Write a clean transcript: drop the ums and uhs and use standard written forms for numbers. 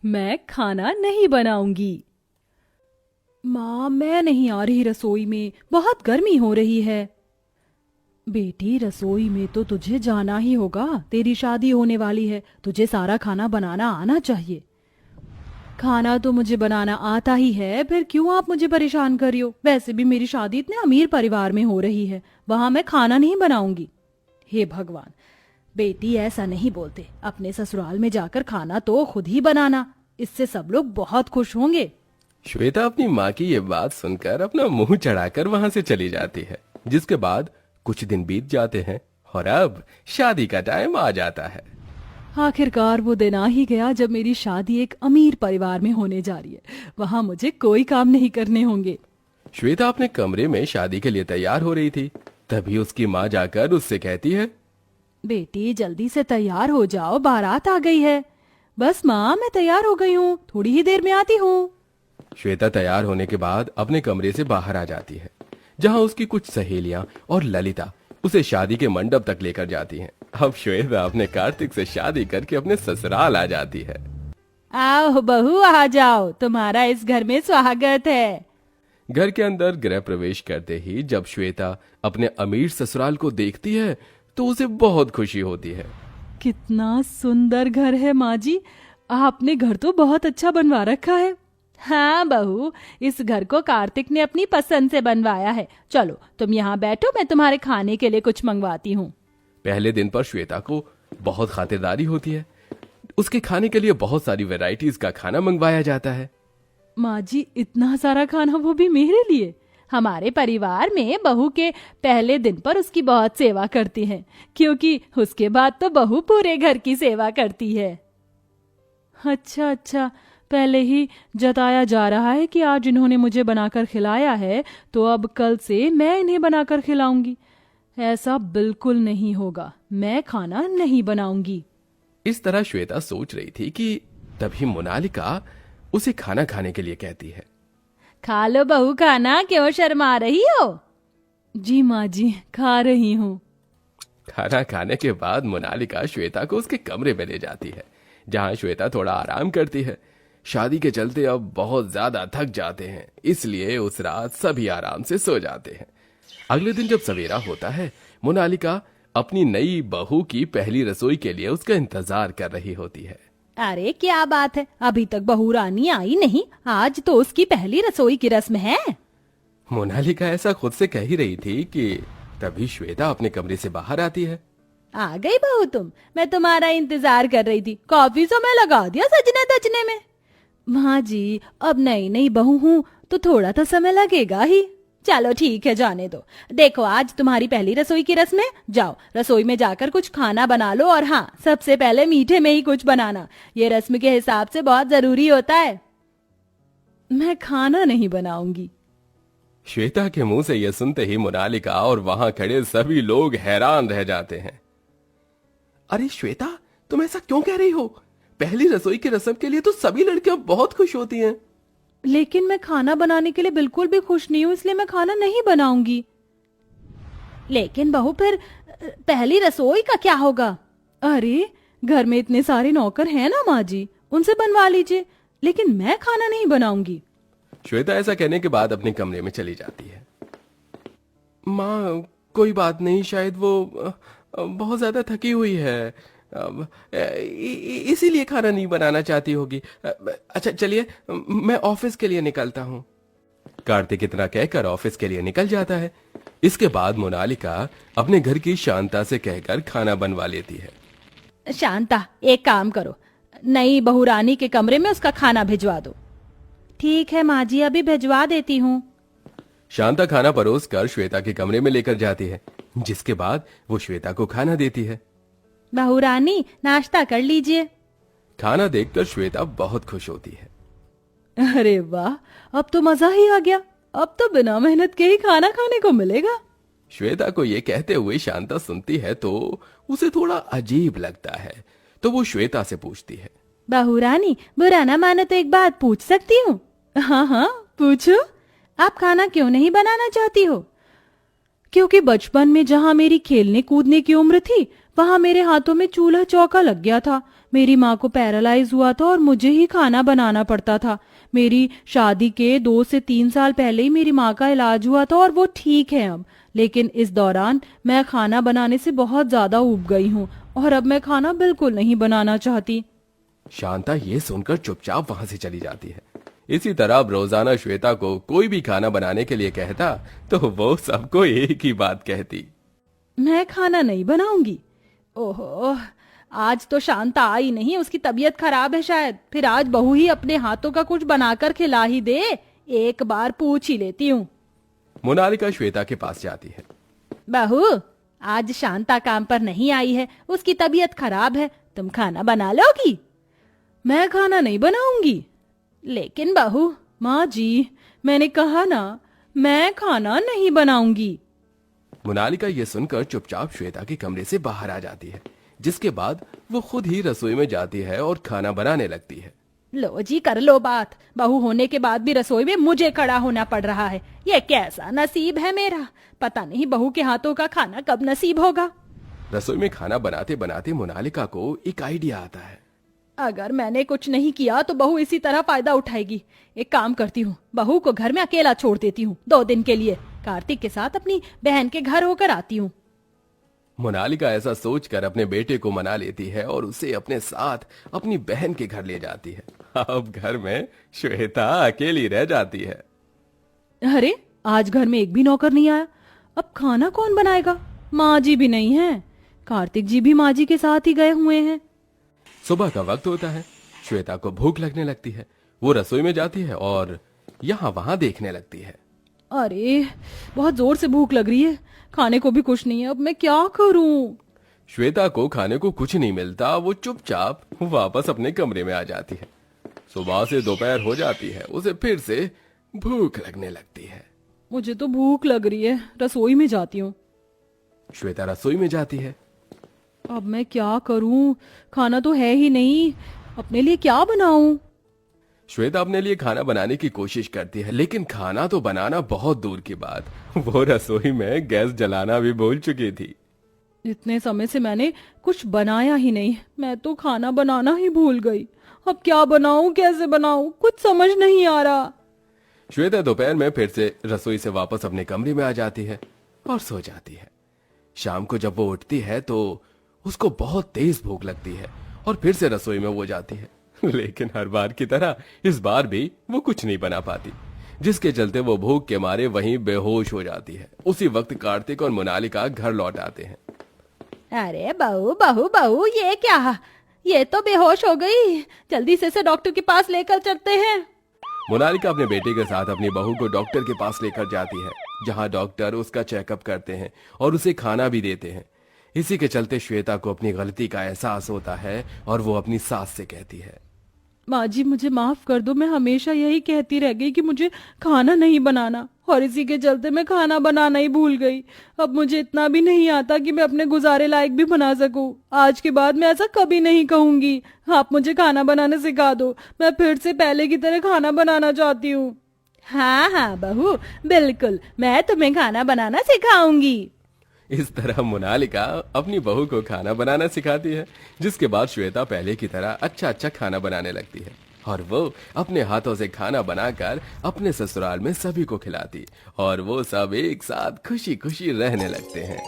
मैं खाना नहीं बनाऊंगी। माँ, मैं नहीं आ रही रसोई में, बहुत गर्मी हो रही है। बेटी, रसोई में तो तुझे जाना ही होगा, तेरी शादी होने वाली है, तुझे सारा खाना बनाना आना चाहिए। खाना तो मुझे बनाना आता ही है, फिर क्यों आप मुझे परेशान कर रही हो? वैसे भी मेरी शादी इतने अमीर परिवार में हो रही है, वहां मैं खाना नहीं बनाऊंगी। हे भगवान, बेटी ऐसा नहीं बोलते, अपने ससुराल में जाकर खाना तो खुद ही बनाना, इससे सब लोग बहुत खुश होंगे। श्वेता अपनी माँ की ये बात सुनकर अपना मुंह चढ़ाकर वहां से चली जाती है। जिसके बाद कुछ दिन बीत जाते हैं और अब शादी का टाइम आ जाता है। आखिरकार वो दिन आ ही गया जब मेरी शादी एक अमीर परिवार में होने जा रही है, वहां मुझे कोई काम नहीं करने होंगे। श्वेता अपने कमरे में शादी के लिए तैयार हो रही थी, तभी उसकी माँ जाकर उससे कहती है। बेटी, जल्दी से तैयार हो जाओ, बारात आ गई है। बस माँ, मैं तैयार हो गई हूँ, थोड़ी ही देर में आती हूँ। श्वेता तैयार होने के बाद अपने कमरे से बाहर आ जाती है, जहां उसकी कुछ सहेलियां और ललिता उसे शादी के मंडप तक लेकर जाती हैं। अब श्वेता अपने कार्तिक से शादी करके अपने ससुराल आ जाती है। आओ बहू, आ जाओ, तुम्हारा इस घर में स्वागत है। घर के अंदर गृह प्रवेश करते ही जब श्वेता अपने अमीर ससुराल को देखती है तो उसे बहुत खुशी होती है। कितना सुंदर घर है माँ जी, आपने घर तो बहुत अच्छा बनवा रखा है। हाँ बहू, इस घर को कार्तिक ने अपनी पसंद से बनवाया है। चलो तुम यहाँ बैठो, मैं तुम्हारे खाने के लिए कुछ मंगवाती हूँ। पहले दिन पर श्वेता को बहुत खातिरदारी होती है। उसके खाने के लिए बहुत सारी वैरायटीज का खाना मंगवाया जाता है। माँ जी, इतना सारा खाना, वो भी मेरे लिए? हमारे परिवार में बहू के पहले दिन पर उसकी बहुत सेवा करती हैं, क्योंकि उसके बाद तो बहू पूरे घर की सेवा करती है। अच्छा अच्छा, पहले ही जताया जा रहा है कि आज इन्होंने मुझे बनाकर खिलाया है, तो अब कल से मैं इन्हें बनाकर खिलाऊंगी। ऐसा बिल्कुल नहीं होगा, मैं खाना नहीं बनाऊंगी। इस तरह श्वेता सोच रही थी कि तभी मोनालिका उसे खाना खाने के लिए कहती है। खा लो बहू खाना, क्यों शर्मा रही हो? जी माँ जी, खा रही हूँ। खाना खाने के बाद मोनालिका श्वेता को उसके कमरे में ले जाती है, जहां श्वेता थोड़ा आराम करती है। शादी के चलते अब बहुत ज्यादा थक जाते हैं, इसलिए उस रात सभी आराम से सो जाते हैं। अगले दिन जब सवेरा होता है, मोनालिका अपनी नई बहू की पहली रसोई के लिए उसका इंतजार कर रही होती है। अरे क्या बात है, अभी तक बहू रानी आई नहीं, आज तो उसकी पहली रसोई की रस्म है। मोनालिका ऐसा खुद से कह ही रही थी कि तभी श्वेता अपने कमरे से बाहर आती है। आ गई बहू तुम, मैं तुम्हारा इंतजार कर रही थी, काफी समय लगा दिया सजने धजने में। माँ जी, अब नई नई बहू हूँ तो थोड़ा तो समय लगेगा ही। चलो ठीक है, जाने दो। देखो, आज तुम्हारी पहली रसोई की रस्म है, जाओ रसोई में जाकर कुछ खाना बना लो, और हाँ, सबसे पहले मीठे में ही कुछ बनाना, ये रस्म के हिसाब से बहुत जरूरी होता है। मैं खाना नहीं बनाऊंगी। श्वेता के मुंह से यह सुनते ही मोनालिका और वहां खड़े सभी लोग हैरान रह जाते हैं। अरे श्वेता, तुम ऐसा क्यों कह रही हो? पहली रसोई की रस्म के लिए तो सभी लड़कियां बहुत खुश होती हैं। लेकिन मैं खाना बनाने के लिए बिल्कुल भी खुश नहीं हूँ, इसलिए मैं खाना नहीं बनाऊंगी। लेकिन बहू, फिर पहली रसोई का क्या होगा? अरे, घर में इतने सारे नौकर हैं ना माँ जी, उनसे बनवा लीजिए, लेकिन मैं खाना नहीं बनाऊंगी। श्वेता ऐसा कहने के बाद अपने कमरे में चली जाती है। माँ, कोई बात नहीं, शायद वो बहुत ज्यादा थकी हुई है, इसीलिए खाना नहीं बनाना चाहती होगी। अच्छा चलिए, मैं ऑफिस के लिए निकलता हूँ। कार्तिक इतना कहकर ऑफिस के लिए निकल जाता है। इसके बाद मोनालिका अपने घर की शांता से कहकर खाना बनवा लेती है। शांता, एक काम करो, नई बहू रानी के कमरे में उसका खाना भिजवा दो। ठीक है माँ जी, अभी भिजवा देती हूँ। शांता खाना परोस कर श्वेता के कमरे में लेकर जाती है, जिसके बाद वो श्वेता को खाना देती है। बहू रानी, नाश्ता कर लीजिए। खाना देखकर श्वेता बहुत खुश होती है। अरे वाह, अब तो मजा ही आ गया, अब तो बिना मेहनत के ही खाना खाने को मिलेगा। श्वेता को ये कहते हुए शांता सुनती है तो उसे थोड़ा अजीब लगता है, तो वो श्वेता से पूछती है। बहू रानी, बुरा ना मानो तो एक बात पूछ सकती हूँ? हाँ हाँ, पूछो। आप खाना क्यों नहीं बनाना चाहती हो? क्योंकि बचपन में जहाँ मेरी खेलने कूदने की उम्र थी, वहाँ मेरे हाथों में चूल्हा चौका लग गया था। मेरी माँ को पैरालाइज हुआ था और मुझे ही खाना बनाना पड़ता था। मेरी शादी के 2 से 3 साल पहले ही मेरी माँ का इलाज हुआ था और वो ठीक है अब। लेकिन इस दौरान मैं खाना बनाने से बहुत ज्यादा ऊब गई हूँ और अब मैं खाना बिल्कुल नहीं बनाना चाहती। शांता ये सुनकर चुपचाप वहां से चली जाती है। इसी तरह अब रोजाना श्वेता को कोई भी खाना बनाने के लिए कहता तो वो सबको एक ही बात कहती, मैं खाना नहीं बनाऊंगी। ओहो, आज तो शांता आई नहीं, उसकी तबीयत खराब है शायद। फिर आज बहू ही अपने हाथों का कुछ बनाकर खिला ही दे, एक बार पूछ ही लेती हूँ। मोनालिका श्वेता के पास जाती है। बहू, आज शांता काम पर नहीं आई है, उसकी तबीयत खराब है, तुम खाना बना लोगी? मैं खाना नहीं बनाऊंगी। लेकिन बहू, माँ जी, मैंने कहा ना, मैं खाना नहीं बनाऊंगी। मोनालिका ये सुनकर चुपचाप श्वेता के कमरे से बाहर आ जाती है, जिसके बाद वो खुद ही रसोई में जाती है और खाना बनाने लगती है। लो जी, कर लो बात। बहू होने के बाद भी रसोई में मुझे खड़ा होना पड़ रहा है। ये कैसा नसीब है मेरा, पता नहीं बहू के हाथों का खाना कब नसीब होगा। रसोई में खाना बनाते बनाते मोनालिका को एक आइडिया आता है। अगर मैंने कुछ नहीं किया तो बहू इसी तरह फायदा उठाएगी। एक काम करती हूँ, बहू को घर में अकेला छोड़ देती हूँ 2 दिन के लिए। कार्तिक के साथ अपनी बहन के घर होकर आती हूँ। मोनालिका ऐसा सोचकर अपने बेटे को मना लेती है और उसे अपने साथ अपनी बहन के घर ले जाती है। अब घर में श्वेता अकेली रह जाती है। अरे, आज घर में एक भी नौकर नहीं आया, अब खाना कौन बनाएगा? माँ जी भी नहीं है, कार्तिक जी भी माँ जी के साथ ही गए हुए हैं। सुबह का वक्त होता है। श्वेता को भूख लगने लगती है। वो रसोई में जाती है और यहाँ वहां देखने लगती है। अरे, बहुत जोर से भूख लग रही है, खाने को भी कुछ नहीं है, अब मैं क्या करूं? श्वेता को खाने को कुछ नहीं मिलता। वो चुपचाप वापस अपने कमरे में आ जाती है। सुबह से दोपहर हो जाती है, उसे फिर से भूख लगने लगती है। मुझे तो भूख लग रही है, रसोई में जाती हूँ। श्वेता रसोई में जाती है। अब मैं क्या करूं? खाना तो है ही नहीं, अपने लिए क्या बनाऊं? श्वेता अपने लिए खाना बनाने की कोशिश करती है, लेकिन खाना तो बनाना बहुत दूर की बात, वो रसोई में गैस जलाना भी भूल चुकी थी। इतने समय से मैंने कुछ बनाया ही नहीं, मैं तो खाना बनाना ही भूल गई। अब क्या बनाऊं, कैसे बनाऊं, कुछ समझ नहीं आ रहा। श्वेता दोपहर में फिर से रसोई से वापस अपने कमरे में आ जाती है और सो जाती है। शाम को जब वो उठती है तो उसको बहुत तेज भूख लगती है और फिर से रसोई में वो जाती है, लेकिन हर बार की तरह इस बार भी वो कुछ नहीं बना पाती, जिसके चलते वो भूख के मारे वहीं बेहोश हो जाती है। उसी वक्त कार्तिक और मोनालिका घर लौट आते हैं। अरे बहू बहू बहू, ये क्या, ये तो बेहोश हो गई, जल्दी से इसे डॉक्टर के पास लेकर चलते हैं। मोनालिका अपने बेटे के साथ अपनी बहू को डॉक्टर के पास लेकर जाती है, जहां डॉक्टर उसका चेकअप करते हैं और उसे खाना भी देते हैं। इसी के चलते श्वेता को अपनी गलती का एहसास होता है और वो अपनी सास से कहती है, माँ जी, मुझे माफ कर दो, मैं हमेशा यही कहती रह गई कि मुझे खाना नहीं बनाना, और इसी के चलते मैं खाना बनाना ही भूल गई। अब मुझे इतना भी नहीं आता कि मैं अपने गुजारे लायक भी बना सकूं। आज के बाद मैं ऐसा कभी नहीं कहूंगी। आप मुझे खाना बनाना सिखा दो, मैं फिर से पहले की तरह खाना बनाना चाहती हूँ। हाँ हाँ बहू, बिल्कुल, मैं तुम्हें खाना बनाना सिखाऊंगी। इस तरह मोनालिका अपनी बहू को खाना बनाना सिखाती है, जिसके बाद श्वेता पहले की तरह अच्छा अच्छा खाना बनाने लगती है और वो अपने हाथों से खाना बनाकर अपने ससुराल में सभी को खिलाती और वो सब एक साथ खुशी खुशी रहने लगते हैं।